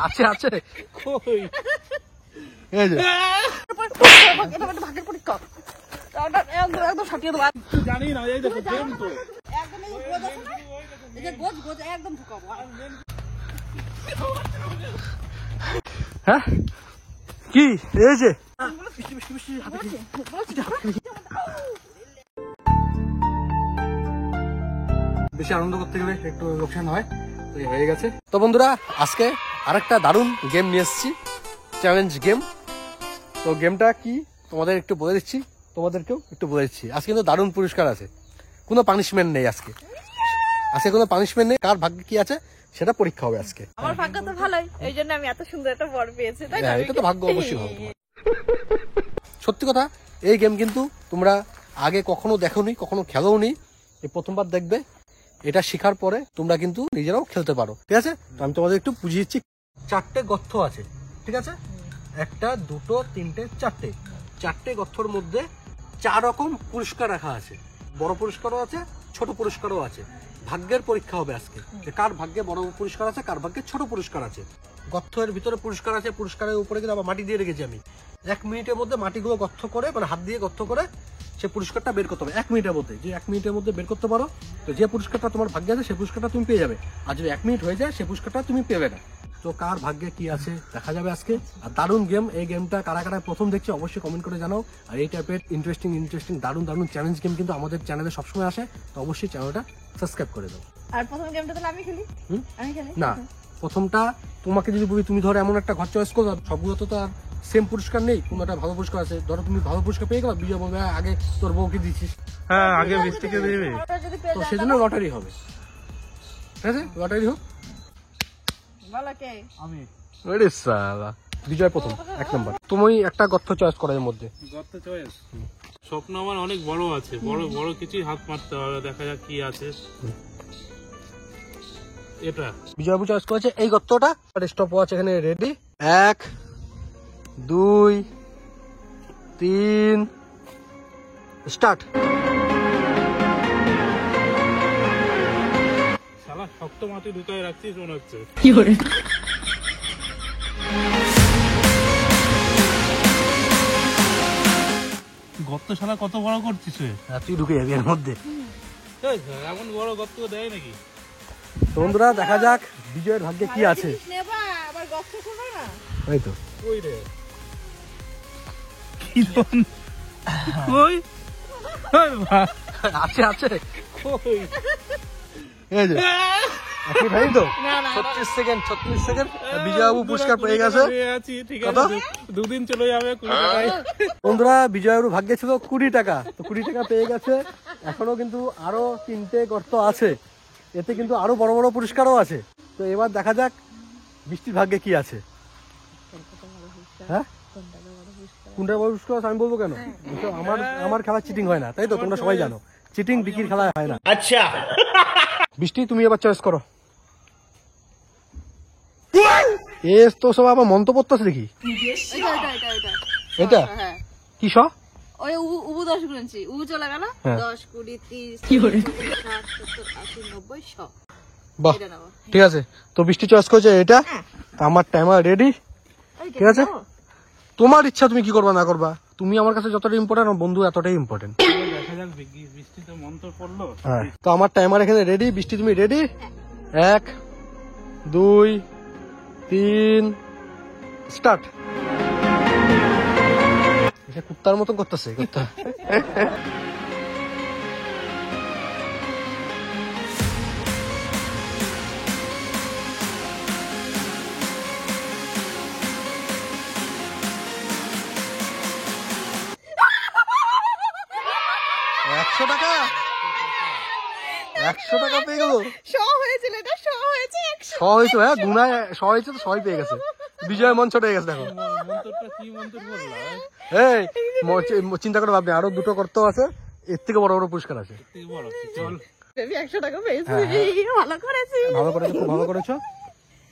আছে আছে কই এই যে ভাগের পরীক্ষা একদম সাটিয়ে দেবো জানি না এই দেখো গেম তো একদম এই যে গোজ গোজ একদম ঢুকাবো হ্যাঁ কি এই যে বেশি আনন্দ করতে গেলে একটু লোকসান হয়, তো এই হয়ে গেছে। তো বন্ধুরা আজকে আরেকটা দারুণ গেম নিয়ে এসেছি, চ্যালেঞ্জ গেম। তো গেমটা কি তোমাদের একটু বলে দিচ্ছি, তোমাদেরকেও একটু বলে দিচ্ছি। আজকে কিন্তু দারুণ পুরস্কার আছে, কোনো পানিশমেন্ট নেই আজকে, কোনো পানিশমেন্ট নেই। কার ভাগ্যে কি আছে সেটা পরীক্ষা হবে আজকে। আমার ভাগ্য তো ভালোই, এই জন্য আমি এত সুন্দর একটা বর পেয়েছি, তাই না? এটা তো ভাগ্য অবশ্যই হবে। সত্যি কথা, এই গেম কিন্তু তোমরা আগে কখনো দেখোনি, কখনো খেলোনি, এই প্রথমবার দেখবে। এটা শেখার পরে তোমরা কিন্তু নিজেরাও খেলতে পারো, ঠিক আছে? তো আমি তোমাদের একটু বুঝিয়ে দিচ্ছি। 4টে গর্ত আছে, ঠিক আছে? 1 2 3 4টে গর্তর মধ্যে 4 রকম পুরস্কার রাখা আছে। বড় পুরস্কারও আছে, ছোট পুরস্কারও আছে। ভাগ্যের পরীক্ষা হবে আজকে, যে কার ভাগ্যে বড় পুরস্কার আছে, কার ভাগ্যে ছোট পুরস্কার আছে। গর্তের ভিতরে পুরস্কার আছে, পুরস্কারের উপরে কিন্তু আবার মাটি দিয়ে রেখেছি আমি। 1 মিনিটের মধ্যে মাটিগুলো গর্ত করে, মানে হাত দিয়ে গর্ত করে সে পুরস্কারটা বের করতে হবে 1 মিনিটের মধ্যে। যে 1 মিনিটের মধ্যে বের করতে পারো, তো যে পুরস্কারটা তোমার ভাগ্যে আছে সেই পুরস্কারটা তুমি পেয়ে যাবে। আর যদি 1 মিনিট হয়ে যায় সেই পুরস্কারটা তুমি পেবে না। তো কার ভাগ্যে কি আছে দেখা যাবে আজকে। আর দারুণ গেম, এই গেমটা কারা কারা প্রথম দেখছে অবশ্যই কমেন্ট করে জানাও। আর এই টাইপের ইন্টারেস্টিং দারুণ চ্যালেঞ্জ গেম কিন্তু আমাদের চ্যানেলে সবসময় আসে, তো অবশ্যই চ্যানেলটা সাবস্ক্রাইব করে দাও। আর প্রথম গেমটা তাহলে আমি খেলি? আমি খেলি না, প্রথমটা তোমাকে যদি বলি, তুমি ধরো এমন একটা ঘর চয়েস করো, সবগুলো তো আর সেম পুরস্কার নেই, কোনো একটা ভালো পুরস্কার আছে। ধরো তুমি ভালো পুরস্কার পেয়ে গেলো, বিজয় বলবে আগে তোর বউকে দিচ্ছিস, হ্যাঁ আগে বৃষ্টিকে দিবি, তো সেজন্য লটারি হবে, ঠিক আছে? লটারি হোক। বলো কে? আমি আরে সালা, বিজয় প্রথম 1 নম্বর। তুমি একটা গর্ত চয়েস করো, এর মধ্যে গর্ত চয়েস। স্বপ্ন আমার অনেক বড় আছে, বড় বড় কিছুই হাত মারতে হবে, দেখা যাক কি আছে। এটা বিজয় বাবু চয়েস করেছে এই গর্তটা। স্টপ ওয়াচ এখানে রেডি। 1 2 3 স্টার্ট। শালা শক্ত মাটি ঢুকায় রাখছিস মনে হচ্ছে। কি করে? গর্ত শালা কত বড় করছিস? তুই ঢুকে যাবি এর মধ্যে। এমন বড় গর্ত দেয় নাকি? তো বন্ধুরা দেখা যাক বিজয়ের ভাগ্যে কি আছে। নেবা আবার গর্ত করবে না? এই তো কই রে, কি দন কই আছে আছে কই? এই যে আপনি ভাই তো না না 36 সেকেন্ড বিজয় বাবু পুরস্কার পেয়ে গেছে। আছি ঠিক কত? আছে, দুদিন চলে যাবে 20 টাকায়। বন্ধুরা বিজয় বাবুর ভাগ্যে ছিল 20 টাকা, তো 20 টাকা পেয়ে গেছে। এখনো কিন্তু আরো 3টে গর্ত আছে, এতে কিন্তু আরো বড় বড় পুরস্কারও আছে। তো এবার দেখা যাক বৃষ্টির ভাগ্যে কি আছে। হ্যাঁ, কোনটা বড় পুরস্কার আমি বলবো কেন? আমার খেলা চিটিং হয় না, তাই তো? তোমরা সবাই জানো চিটিং বিকির খেলা হয় না। আচ্ছা বৃষ্টি, তুমি এবার চয়েস করো। এস তো সব আবার মন্তব্য করতেছে দেখি। এটা হ্যাঁ কি শ? ওই উবু 10 গুনছি, উবু চলে গেল। হ্যাঁ। 10 20 30 কি করে 60 70 80 90 100। বাহ, এটা নাও। ঠিক আছে। তো বৃষ্টি চয়েস করেছে এটা। আমার টাইমার রেডি, ঠিক আছে? তোমার ইচ্ছা তুমি কি করবা না করবা। তুমি আমার কাছে যতটা ইম্পর্টেন্ট, আমার বন্ধু এতটাই ইম্পর্টেন্ট। দেখা যাক বৃষ্টিতে মন্ত্র পড়লো। হ্যাঁ, তো আমার টাইমার এখানে রেডি। বৃষ্টি তুমি রেডি? 1 2 3 স্টার্ট। এটা কুত্তার মতো করতেছে কুত্তা। $100 পেয়ে গেল। 100 হয়েছিল, এটা 100 হয়েছে 100। 100 হয়েছে, হ্যাঁ গুনায় 100 হয়েছে, তো 100 পেয়ে গেছে। বিজয় মন ছোট হয়ে গেছে দেখো। মন্ত্রটা কি মন্ত্র বললা? এই চিন্তা করে ভাবনি, আরো 2টো করতে আছে, এর থেকে বড় বড় পুরস্কার আছে। তুই বল, চল। বেবি 100 টাকা পেয়েছি, ভালো করেছি। ভালো করেছো, খুব ভালো করেছো।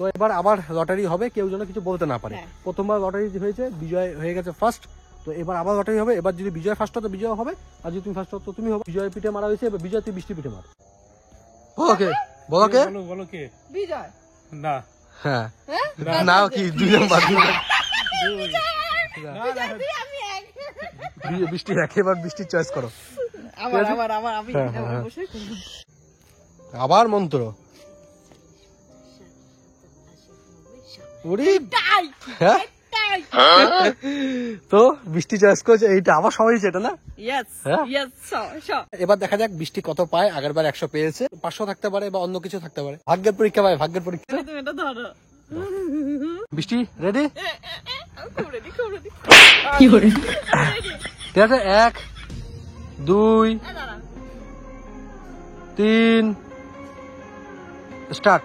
তো এবার আবার লটারি হবে, কেউ যেন কিছু বলতে না পারে। প্রথমবার লটারি হয়েছে, বিজয় হয়ে গেছে ফার্স্ট। তো এবার আবার লটারি হবে। এবার যদি বিজয় ফার্স্ট হয় তো বিজয় হবে, আর যদি তুমি ফার্স্ট হও তো তুমি হবে। বিজয় পিঠে মারা হয়েছে, এবার বিজয় তুই বৃষ্টি পিঠে মার। বলো কে? বলো কে? বিজয়। না হ্যাঁ হ্যাঁ? নাও কি 2 নাম্বার বৃষ্টি একেবার বৃষ্টির চয়েস করো আবার আমি হ্যাঁ, হ্যাঁ, হ্যাঁ। অবশ্যই করবো। আবার মন্ত্র ওরে তাই, হ্যাঁ তাই। তো বৃষ্টি চয়েস করছে এইটা আবার সবাই এটা না Yes, হ্যাঁ? yes, sure. এবার দেখা যাক বৃষ্টি কত পায় আগেরবার 100 পেয়েছে 500 থাকতে পারে বা অন্য কিছু থাকতে পারে ভাগ্যের পরীক্ষা ভাই ভাগ্যের পরীক্ষা তুমি এটা ধরো। বৃষ্টি রেডি খুব ready, খুব ready। ঠিক আছে 1 2 দাঁড়া। 3 স্টার্ট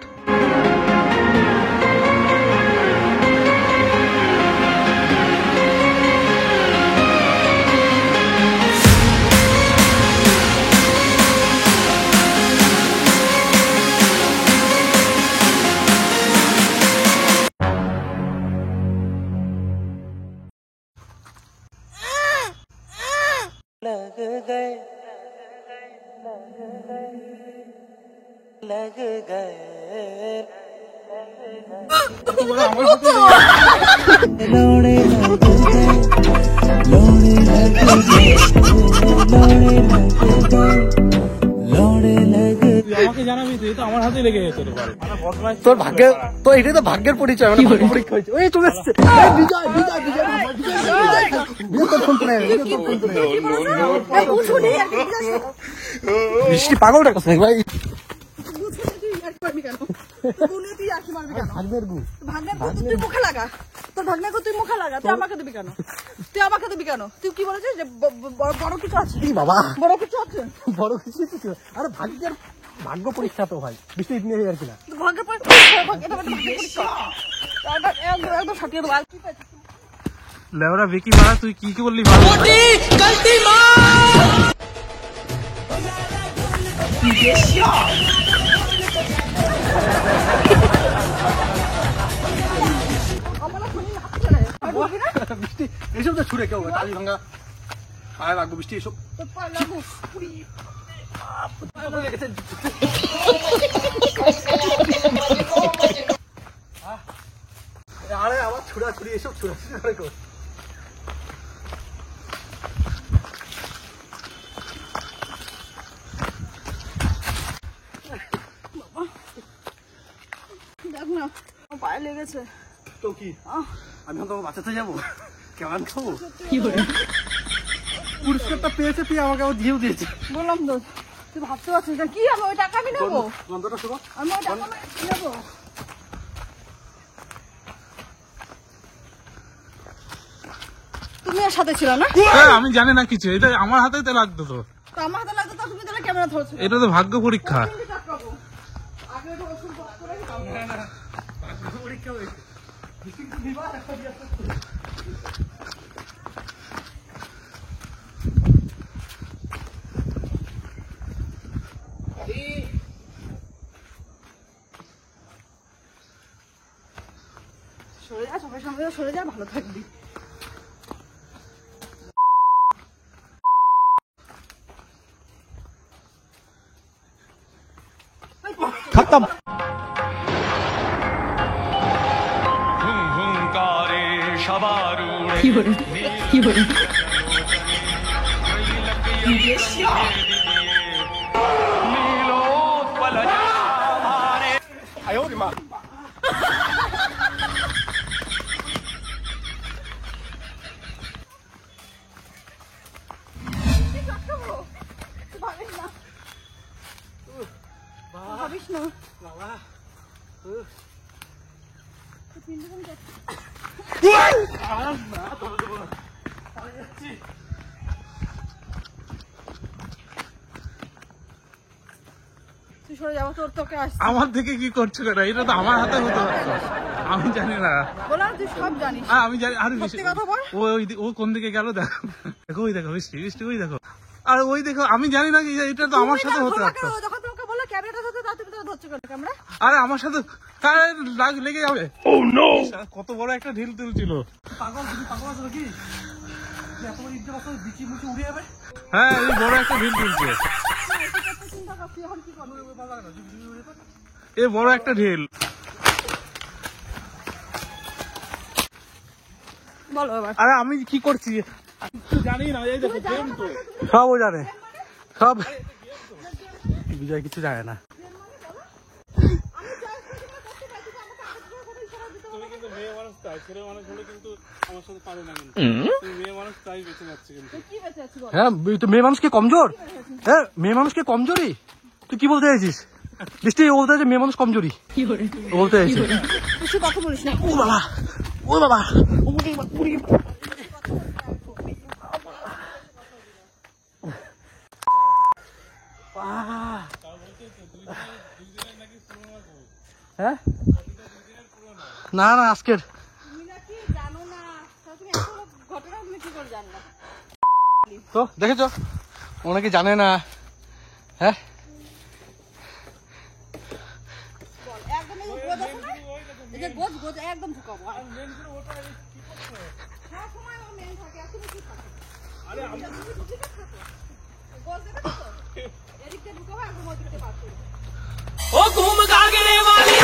আমাকে জানাবি তুই তো আমার হাতে লেগে গেছে তোর ভাগ্যের তো এটাই তো ভাগ্যের পরিচয় মানে ভাগ্য পরীক্ষা হয়েছে ওই চলে এসছে এই বিজয় বিজয় বিজয় বিজয় ফোন করে বৃষ্টি পাগলটা কথা ভাই ভাগ্যের গু তুই মুখে লাগা তোর ভাগ্নাকে তুই মুখে লাগা তুই আমাকে দিবি কেন তুই কি বলেছিস যে বড় কিছু আছে এই বাবা বড় কিছু আছে বড় কিছু কিছু আরে ভাগ্যের ভাগ্য পরীক্ষা তো ভাই বৃষ্টি নিয়ে আর কিনা ভাগ্যের পর একদম সাটিয়ে দেবো আর কি পাইছিস? লেওরা বেকি মারা তুই কি কি বললি ভালো বৃষ্টি এইসব তো ছুড়ে কেউ টালি ভাঙা পায়ে লাগবো বৃষ্টি এসব আরে আবার ছুড়া ছুড়ি এসব ছুড়া ছুড়ি করে কর দেখ না আমার পায়ে লেগেছে তো কি আমি এখন তোমাকে বাঁচাতে যাবো কেমন খাবো পুরস্কারটা পেয়েছে তুই আমাকে আবার দিয়েও দিয়েছে বললাম তো তুই ভাবতে পারছিস না কি আমি ওই টাকা আমি নেবো গন্ধটা শোনো আমি ওই টাকা নেবো তুমি এর সাথে ছিল না আমি জানি না কিছু এটা আমার হাতেই তো লাগতো তো তো আমার হাতে লাগতো তো তুমি তাহলে ক্যামেরা ধরছো এটা তো ভাগ্য পরীক্ষা আগে তো ওষুধ বক্স করে পরীক্ষা হয়েছে সরে যা চোখের সামনে দিয়ে সরে যা ভালো থাকবি খতম হুঙ্কারে সবার ভাবিস না তুই সরে যাবো তোর তোকে আসছে আমার থেকে কি করছো কেন এটা তো আমার হাতে হতো আমি জানি না বললাম তুই সব জানিস আমি জানি আর সত্যি কথা বল ও কোন দিকে গেল দেখো দেখো ওই দেখো বৃষ্টি বৃষ্টি ওই দেখো আর ওই দেখো আমি জানি না কি এটা তো আমার সাথে হতে পারতো যখন তোমাকে বললো ক্যামেরাটা ধরতে তা তুমি তো ধরছো কেন ক্যামেরা আরে আমার সাথে লেগে যাবে কত বড় একটা ঢিল তুলছিল পাগল তুমি পাগল আছো নাকি এত বড় ইজ্জত আছে বিচি মুচি উড়ে যাবে হ্যাঁ এই বড় একটা ঢিল তুলছে চিন্তা করছি এখন কি করবো এ বড় একটা ঢিল বলো এবার। আরে আমি কি করছি জানি না, এই দেখো গেম তো। সব ও জানে, সব বিজয় কিছু জানে না। তুমি কিন্তু মেয়ে মানুষ, তাই ছেলে মানুষ হলে কিন্তু আমার সাথে পারে না, কিন্তু তুমি মেয়ে মানুষ তাই বেঁচে যাচ্ছে কিন্তু। কি বেঁচে আছি বলো? হ্যাঁ তো মেয়ে মানুষ কি কমজোর? হ্যাঁ মেয়ে মানুষ কি কমজোরি? তুই কি বলতে চাইছিস? বৃষ্টি ও বলতে চাইছে মেয়ে মানুষ কমজোরি, ও বলতে চাইছে। বেশি কথা বলিস না। ও বাবা, ও বাবা, হ্যাঁ না না আজকের তুমি নাকি জানো না, তুমি এত ঘটনা তুমি কি করে জানলা? তো দেখেছো অনেকে জানে না। হ্যাঁ বল একদম এই গোজ আছে না, এই যে গোজ গোজ একদম ঢুকাবো। সব সময় ও মেন থাকে, আর তুমি কি থাকো? আরে আমি গোজ দেবে তো, এদিকে ঢুকাবো একদম ওদিকে পাস করবো। ओ घूम गागरे वाली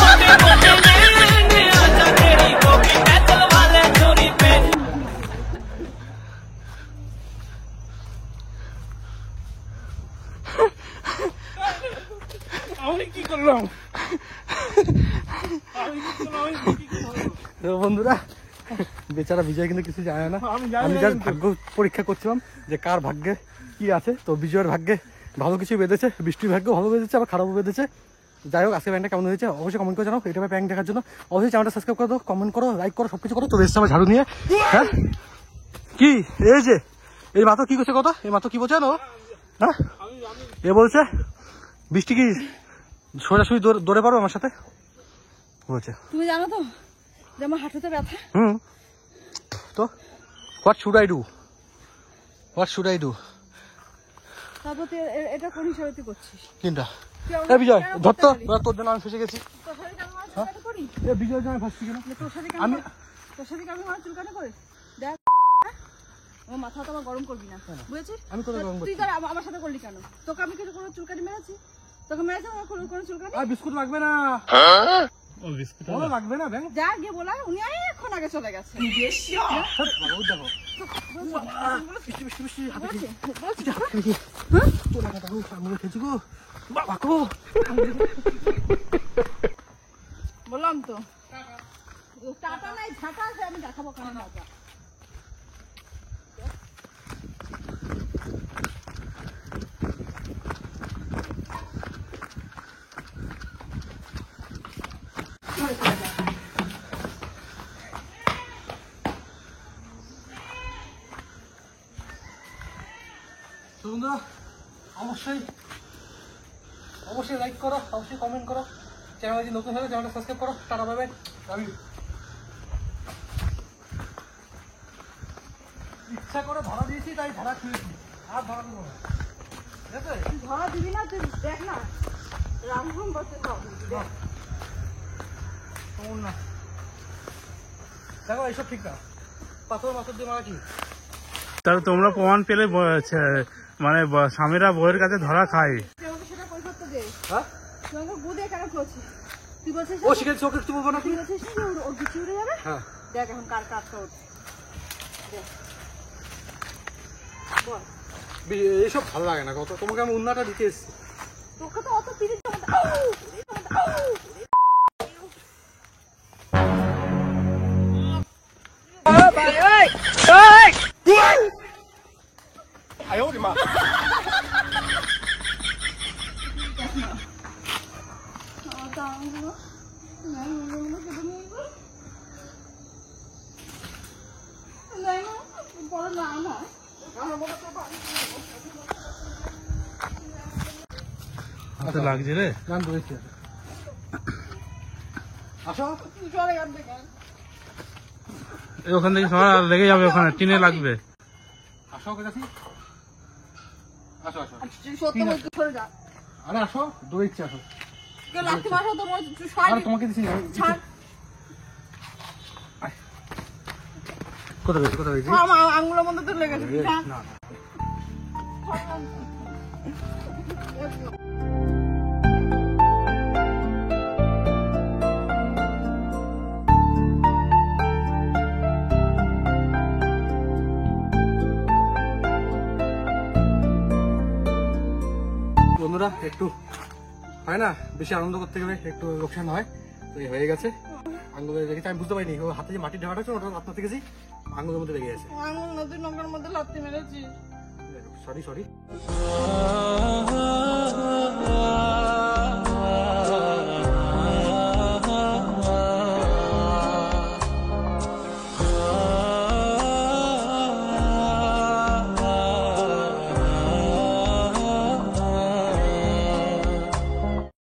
मोटे मोटे नैने आजा तेरी कोकी पैदल वाले चोरी पे আমি কি করলাম? আমি কি করলাম? আমি কি করলাম? তো বন্ধুরা বেচারা বিজয় কিন্তু কিছু জানে না। আমি জানি আমি না জাস্ট কিন্তু। ভাগ্য পরীক্ষা করছিলাম যে কার ভাগ্যে কি আছে। তো বিজয়ের ভাগ্যে ভালো কিছু বেঁধেছে, বৃষ্টির ভাগ্য ভালো বেঁধেছে, আবার খারাপও বেঁধেছে। যাই হোক আজকে প্যান্টটা কেমন হয়েছে অবশ্যই কমেন্ট করে জানাও। এটা প্যান্ট দেখার জন্য অবশ্যই চ্যানেলটা সাবস্ক্রাইব করে দাও, কমেন্ট করো, লাইক করো, সবকিছু করো। তো এসছে আমার ঝাড়ু নিয়ে। হ্যাঁ কি এই যে এই মাত্র কি করছে কথা, এই মাত্র কি বলছে জানো? হ্যাঁ এ বলছে বৃষ্টি কি সোজাসুজি দৌড়ে পারো আমার সাথে বলছে। তুমি জানো তো যে আমার হাঁটুতে ব্যথা। তো what should I do, what should I do? তারপর তুই এটা কোন হিসাবে তুই করছিস? তিনটা তুই আমাকে এ বিজয় কেন ধরতো, করতে পারলি? তোর জন্য আমি ফেসে গেছি। তোর সাথে আমি আমার চুলকানি করি? এ বিজয়ের জন্য আমি ফাঁসছি কেন? তোর সাথে আমি- তোর সাথে আমি আমার চুলকানি করি? দেখ আমার মাথা তো আমার গরম করবি না, বুঝেছিস? আমি তোকে গরম তুই তার আমার সাথে করলি কেন? তোকে আমি কিছু কোনো চুলকানি মেরেছি? তোকে মেরেছি আমার কোনো চুলকানি? আর বিস্কুট লাগবে না, ও বিস্কুট কোনো লাগবে না ব্যাং। যা গিয়ে বলা, উনি এখন আগে চলে গেছে। দেখো বৃষ্টি বৃষ্টি বৃষ্টি হাতে বলছি, বলছি। চলে গেছে গো, আঙুলে খেয়েছি গো বাবা গো। বললাম তো টাটা নাই, ঝাঁটা আছে, আমি দেখাবো কেন না। তো বন্ধুরা অবশ্যই অবশ্যই লাইক করো, অবশ্যই কমেন্ট করো, চ্যানেল যদি নতুন হলে চ্যানেলটা সাবস্ক্রাইব করো। টাটা বাই বাই, আমি ইচ্ছা করে ধরা দিয়েছি তাই ধরা খেয়েছি, আর ধরা দেবো না, ঠিক আছে? তুই ধরা দিবি না, তুই দেখ না রামভূম বসে সব দেখ। কেমন না দেখো এইসব ঠিক না, পাথর মাথর দিয়ে মারা কি। তাহলে তোমরা প্রমাণ পেলে মানে স্বামীরা বউয়ের কাছে ধরা খায়। তুই আমাকে সেটা পরিবর্তন দে। হ্যাঁ তুই আমাকে গু দিয়ে কেন করছিস? তুই বলছিস ও শিখেছি, ওকে কিছু বলবো না তুই তুমি। বলছিস না যে ওর বিচি উড়ে যাবে? হ্যাঁ দেখ এখন কার কাজটা উঠছে দেখ। বল এইসব ভালো লাগে না কত, তোমাকে আমি উন্নাটা দিতে এসেছি। তোকে তো অত পিরিত হাতে লাগছে রে। গান ধরেছি আসো। চলে গেল থেকে ওখান থেকে সবাই লেগে যাবে, ওখানে টিনে লাগবে। আসো ওকে কাছে, আসো আসো। সত্য বলতে সরে যা। আরে আসো, দৌড়িচ্ছি আসো। কেউ লাঠি মারো তো আরে তোমাকে দিছি না। ছাড়। কোথায় গেছি, কোথায় গেছি? আমার আঙুলের মধ্যে তো লেগেছে। ছাড়। না না বন্ধুরা একটু হয় না, বেশি আনন্দ করতে গেলে একটু লোকসান হয়, তো এই হয়ে গেছে। আঙুলে লেগেছে, আমি বুঝতে পারিনি ও হাতে যে মাটির ঢাকাটা ছিল ওটা আপনার থেকে আঙুলের মধ্যে লেগে গেছে। আঙুল নদীর নৌকার মধ্যে লাথি মেরেছি। সরি